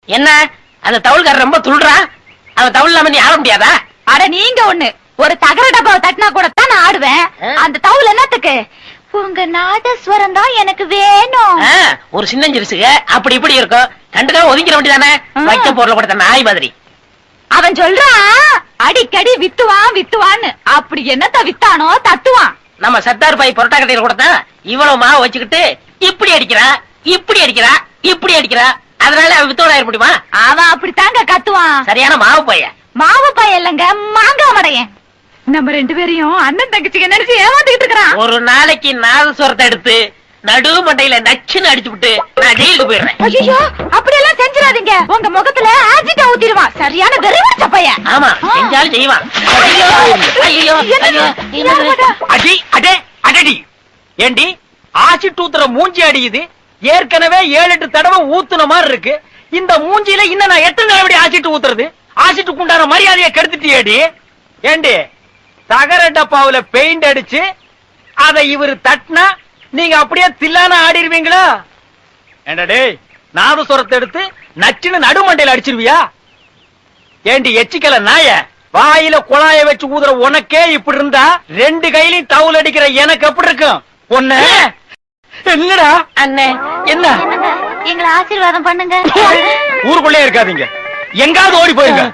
என்ன அந்த தவுள்காரர் ரொம்ப துள்றான்? அவன் தவுள் இல்லாம நீ ஆட முடியாதா? அட நீங்க ஒண்ணு, ஒரு தகர டப்பாவை தட்டினா கூட தான் நான் ஆடுவேன். அந்த தவுள் என்னத்துக்கு? உங்க நாதஸ்வரம் தான் எனக்கு வேணும். ஒரு சின்னஞ்சிருசுக அப்படி இப்படி இருக்கும், கண்டுக்காம ஒதுங்கிற வேண்டியதானே. வைக்க பொருளை கொடுத்த நாய் மாதிரி. அவன் சொல்றான் அடிக்கடி வித்துவான் வித்துவான்னு. அப்படி என்னத்த வித்தானோ தத்துவான். நம்ம சத்தார் பாய் பொரோட்டா கடையில் கொடுத்தா இவ்வளவு மாவு வச்சுக்கிட்டு இப்படி அடிக்கிறா இப்படி அடிக்கிறா இப்படி அடிக்கிறா. அதனால அவன் வித்தோட ஆயிட முடியுமா? அவன் அப்படித்தாங்க கத்துவான். சரியான மாவு பையன். மாவு பையன் இல்லங்க, மாங்காய் மடையன். நம்ம ரெண்டு பேரையும் அண்ணன் தங்கச்சிக்கு நினைச்சு ஏமாந்துகிட்டு இருக்கிறான். ஒரு நாளைக்கு நாதஸ்வரத்தை எடுத்து நடு மண்டையில நச்சுன்னு அடிச்சு விட்டு நான் ஜெயிலுக்கு போயிடுறேன். ஐயோ அப்படி எல்லாம் செஞ்சிடாதீங்க. உங்க முகத்துல ஆசிட்ட ஊத்திடுவான். சரியான வெறிவச்ச பையன். ஆமா, செஞ்சாலும் செய்வான். அடி அடே அடடி. ஏண்டி ஆசிட் ஊத்துற மூஞ்சி அடியுது? ஏற்கனவே 7-8 தடவை ஊத்துன மாதிரி இருக்கு. இந்த மூஞ்சியில இன்னும் நான் எத்தனை தடவை ஆசிட் ஊத்துறது? ஆசிட்டுக்கு உண்டான மரியாதையை கெடுத்துட்டியேடி. ஏண்டி தகர டப்பாவுல பெயிண்ட் அடிச்சு அதை இவரு தட்டினா நீங்க அப்படியே தில்லான ஆடிடுவீங்களா? ஏண்டா டேய், நாதஸ்வரத்தை எடுத்து நச்சுன்னு நடுமண்டையில அடிச்சிருவியா? ஏண்டி எச்சிக்கல நாய, வாயில குழாய வச்சு ஊதுற உனக்கே இப்படி இருந்தா 2 கையிலையும் தவுல் அடிக்கிற எனக்கு எப்படி இருக்கும்? பொண்ணு என்னடா அண்ணே, என்ன எங்களை ஆசீர்வாதம் பண்ணுங்க. ஊருக்குள்ளே இருக்காதீங்க, எங்காவது ஓடி போயிருங்க.